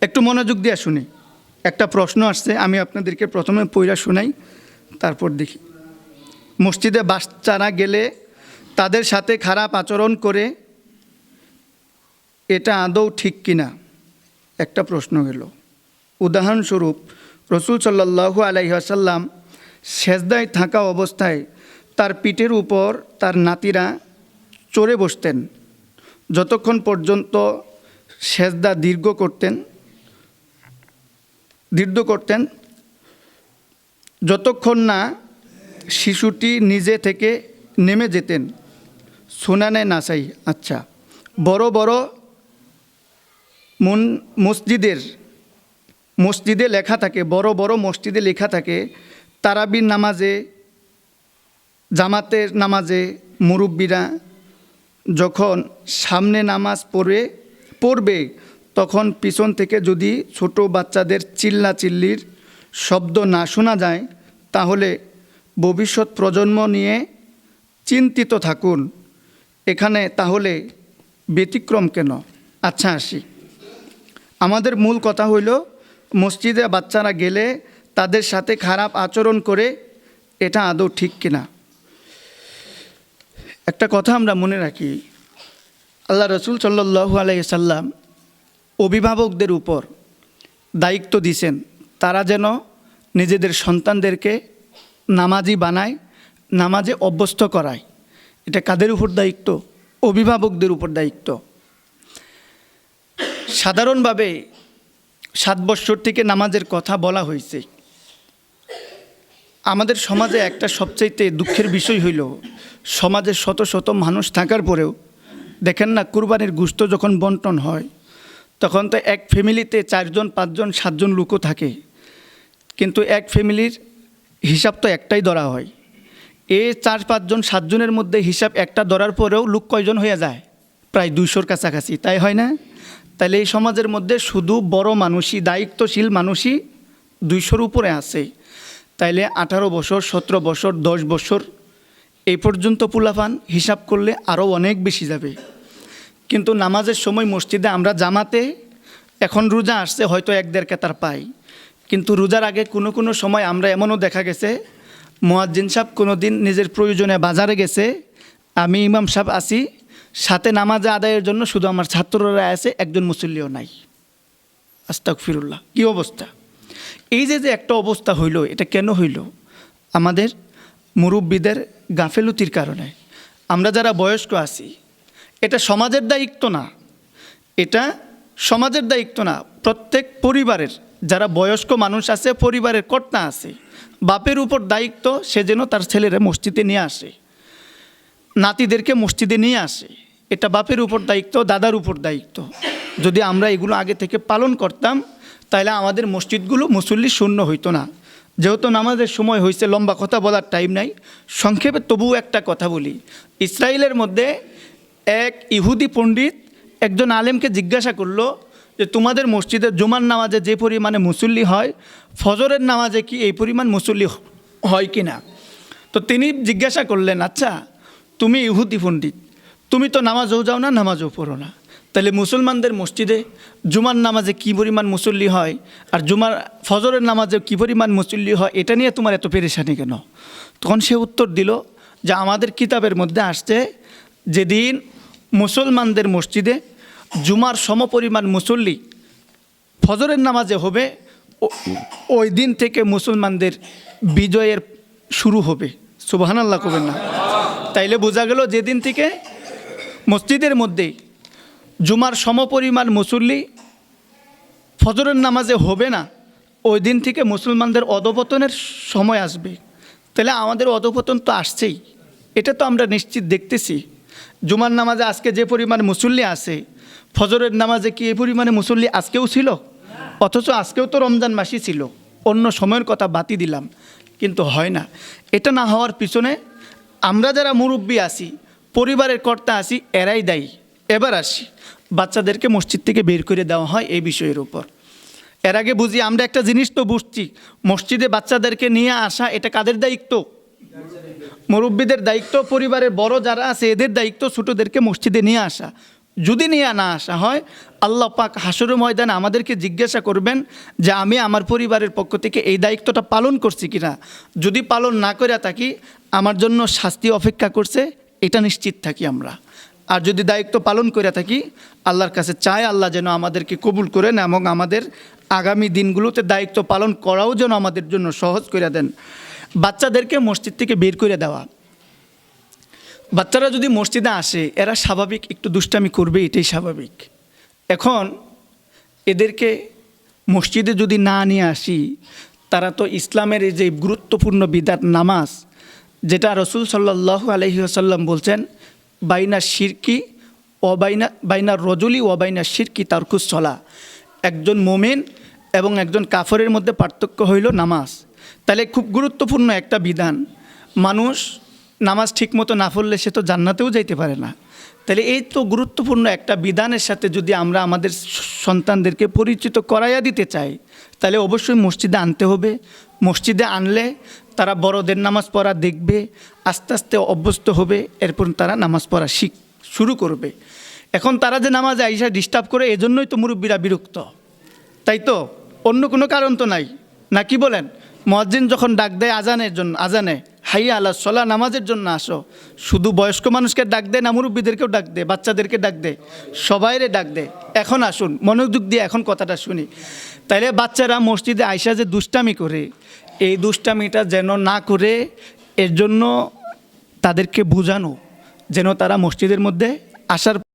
একটু মনোযোগ দিয়ে শুনি। একটা প্রশ্ন আসছে, আমি আপনাদেরকে প্রথমে পইরা শোনাই, তারপর দেখি। মসজিদে বাচ্চারা গেলে তাদের সাথে খারাপ আচরণ করে, এটা আদৌ ঠিক কিনা? একটা প্রশ্ন গেল। উদাহরণস্বরূপ রসুল সাল্লাল্লাহু আলাইহি ওয়াসাল্লাম সেজদায় থাকা অবস্থায় তার পিঠের উপর তার নাতিরা চড়ে বসতেন যতক্ষণ পর্যন্ত সেজদা দীর্ঘ করতেন যতক্ষণ না শিশুটি নিজে থেকে নেমে যেতেন। সুনানে নাসাই। আচ্ছা, বড় বড় মসজিদে লেখা থাকে, বড় বড় মসজিদে লেখা থাকে, তারাবির নামাজে, জামাতের নামাজে মুরব্বীরা যখন সামনে নামাজ পড়বে তখন পিছন থেকে যদি ছোট বাচ্চাদের চিল্লাচিল্লির শব্দ না শোনা যায় তাহলে ভবিষ্যৎ প্রজন্ম নিয়ে চিন্তিত থাকুন। এখানে তাহলে ব্যতিক্রম কেন? আচ্ছা, আসি। আমাদের মূল কথা হইল, মসজিদে বাচ্চারা গেলে তাদের সাথে খারাপ আচরণ করে, এটা আদৌ ঠিক কিনা। একটা কথা আমরা মনে রাখি, আল্লাহ রসুল সাল্লাল্লাহু আলাইহি সাল্লাম অভিভাবকদের উপর দায়িত্ব দিয়েছেন, তারা যেন নিজেদের সন্তানদেরকে নামাজি বানায়, নামাজে অভ্যস্ত করায়। এটা কাদের উপর দায়িত্ব? অভিভাবকদের উপর দায়িত্ব। সাধারণভাবে 7 বছর থেকে নামাজের কথা বলা হয়েছে। আমাদের সমাজে একটা সবচাইতে দুঃখের বিষয় হইল, সমাজে শত শত মানুষ থাকার পরেও দেখেন না, কুরবানির গোশত যখন বন্টন হয় তখন তো এক ফ্যামিলিতে 4 জন 5 জন 7 জন লোকও থাকে, কিন্তু এক ফ্যামিলির হিসাব তো একটাই ধরা হয়। এই 4-5 জন 7 জনের মধ্যে হিসাব একটা ধরার পরেও লোক কয়জন হয়ে যায়? প্রায় 200-র কাছাকাছি, তাই হয় না? তাহলে এই সমাজের মধ্যে শুধু বড় মানুষই, দায়িত্বশীল মানুষই 200-র উপরে আছে। তাইলে 18 বছর, 17 বছর, 10 বছর এই পর্যন্ত পোলাপান হিসাব করলে আরও অনেক বেশি যাবে। কিন্তু নামাজের সময় মসজিদে আমরা জামাতে, এখন রোজা আসছে হয়তো 1-1.5 কেতার পাই, কিন্তু রোজার আগে কোনো সময় আমরা এমনও দেখা গেছে, মুয়াজ্জিন সাহেব কোনো দিন নিজের প্রয়োজনে বাজারে গেছে, আমি ইমাম সাহেব আছি, সাথে নামাজে আদায়ের জন্য শুধু আমার ছাত্ররা আছে, একজন মুসল্লিও নাই। আস্তাগফিরুল্লাহ, কী অবস্থা! এই যে একটা অবস্থা হইল, এটা কেন হইল? আমাদের মুরব্বীদের গাফেলতির কারণে। আমরা যারা বয়স্ক আছি, এটা সমাজের দায়িত্ব না, এটা সমাজের দায়িত্ব না, প্রত্যেক পরিবারের যারা বয়স্ক মানুষ আছে, পরিবারের কর্তা আছে, বাপের উপর দায়িত্ব সে যেন তার ছেলেরা মসজিদে নিয়ে আসে, নাতিদেরকে মসজিদে নিয়ে আসে। এটা বাপের উপর দায়িত্ব, দাদার উপর দায়িত্ব। যদি আমরা এগুলো আগে থেকে পালন করতাম তাহলে আমাদের মসজিদগুলো মুসল্লি শূন্য হইতো না। যেহেতু নামাজের সময় হয়েছে, লম্বা কথা বলার টাইম নাই, সংক্ষেপে তবুও একটা কথা বলি। ইসরায়েলের মধ্যে এক ইহুদি পণ্ডিত একজন আলেমকে জিজ্ঞাসা করলো যে তোমাদের মসজিদে জুমার নামাজে যে পরিমাণে মুসল্লি হয়, ফজরের নামাজে কি এই পরিমাণ মুসল্লি হয় কি না? তো তিনি জিজ্ঞাসা করলেন, আচ্ছা তুমি ইহুদি পণ্ডিত, তুমি তো নামাজও যাও না, নামাজও পড়ো না, তাহলে মুসলমানদের মসজিদে জুমার নামাজে কী পরিমাণ মুসল্লি হয় আর ফজরের নামাজে কী পরিমাণ মুসল্লি হয়, এটা নিয়ে তোমার এত পেরেশানি কেন? তখন সে উত্তর দিল যে আমাদের কিতাবের মধ্যে আসছে, যেদিন মুসলমানদের মসজিদে জুমার সমপরিমাণ মুসল্লি ফজরের নামাজে হবে, ওই দিন থেকে মুসলমানদের বিজয়ের শুরু হবে। সুবহানাল্লাহ কবেন না? তাইলে বোঝা গেল, যেদিন থেকে মসজিদের মধ্যে জুমার সমপরিমাণ মুসল্লি ফজরের নামাজে হবে না, ওই দিন থেকে মুসলমানদের অধঃপতনের সময় আসবে। তাহলে আমাদের অধঃপতন তো আসছেই, এটা তো আমরা নিশ্চিত দেখতেছি। জুমার নামাজে আজকে যে পরিমাণ মুসল্লি আছে, ফজরের নামাজে কি এই পরিমাণে মুসল্লি আজকেও ছিল? অথচ আজকেও তো রমজান মাসই ছিল, অন্য সময়ের কথা বাতি দিলাম, কিন্তু হয় না। এটা না হওয়ার পিছনে আমরা যারা মুরব্বী আছি, পরিবারের কর্তা আছি, এরাই দায়ী। এবার আসি, বাচ্চাদেরকে মসজিদ থেকে বের করে দেওয়া হয় এই বিষয়ের উপর। এর আগে বুঝি আমরা একটা জিনিস তো বুঝছি, মসজিদে বাচ্চাদেরকে নিয়ে আসা এটা কাদের দায়িত্ব? মুরব্বীদের দায়িত্ব। পরিবারের বড় যারা আছে এদের দায়িত্ব ছোটোদেরকে মসজিদে নিয়ে আসা। যদি নিয়ে না আসা হয়, আল্লাহ পাক হাসরের ময়দানে আমাদেরকে জিজ্ঞাসা করবেন যে আমি আমার পরিবারের পক্ষ থেকে এই দায়িত্বটা পালন করছি কিনা। যদি পালন না করে থাকি আমার জন্য শাস্তি অপেক্ষা করছে, এটা নিশ্চিত থাকি আমরা। আর যদি দায়িত্ব পালন করে থাকি আল্লাহর কাছে চাই আল্লাহ যেন আমাদেরকে কবুল করেন এবং আমাদের আগামী দিনগুলোতে দায়িত্ব পালন করাও যেন আমাদের জন্য সহজ করে দেন। বাচ্চাদেরকে মসজিদ থেকে বের করে দেওয়া, বাচ্চারা যদি মসজিদে আসে এরা স্বাভাবিক একটু দুষ্টামি করবে, এটাই স্বাভাবিক। এখন এদেরকে মসজিদে যদি না নিয়ে আসি, তারা তো ইসলামের এই যে গুরুত্বপূর্ণ বিধান নামাজ, যেটা রসুল সাল্লাল্লাহু আলাইহি ওয়াসাল্লাম বলছেন বাইনা শিরকি ও বাইনা রজুলি ও বাইনা শিরকি তারকুস সলা, একজন মোমেন এবং একজন কাফরের মধ্যে পার্থক্য হইল নামাজ। তাহলে খুব গুরুত্বপূর্ণ একটা বিধান। মানুষ নামাজ ঠিকমতো না পড়লে সে তো জান্নাতেও যাইতে পারে না। তাহলে এই তো গুরুত্বপূর্ণ একটা বিধানের সাথে যদি আমরা আমাদের সন্তানদেরকে পরিচিত করাইয়া দিতে চাই, তাহলে অবশ্যই মসজিদে আনতে হবে। মসজিদে আনলে তারা বড়দের নামাজ পড়া দেখবে, আস্তে আস্তে অভ্যস্ত হবে, এরপর তারা নামাজ পড়া শুরু করবে। এখন তারা যে নামাজে আইসা ডিস্টার্ব করে, এজন্যই তো মুরব্বীরা বিরক্ত, তাই তো? অন্য কোনো কারণ তো নাই, না কি বলেন? মুয়াজ্জিন যখন ডাক দেয় আজানের জন্য, আজানে হাইয়া আলা সলা, নামাজের জন্য আসো, শুধু বয়স্ক মানুষকে ডাক দেয় না, মুরব্বীদেরকেও ডাক দেয়, বাচ্চাদেরকে ডাক দেয়, সবাইরে ডাক দেয়, এখন আসুন, মনোযোগ দিয়ে এখন কথাটা শুনি। তাইলে বাচ্চারা মসজিদে আইসা যে দুষ্টামি করে, এই দুষ্টামিটা যেন না করে, এর জন্য তাদেরকে বোঝানো যেন তারা মসজিদের মধ্যে আসার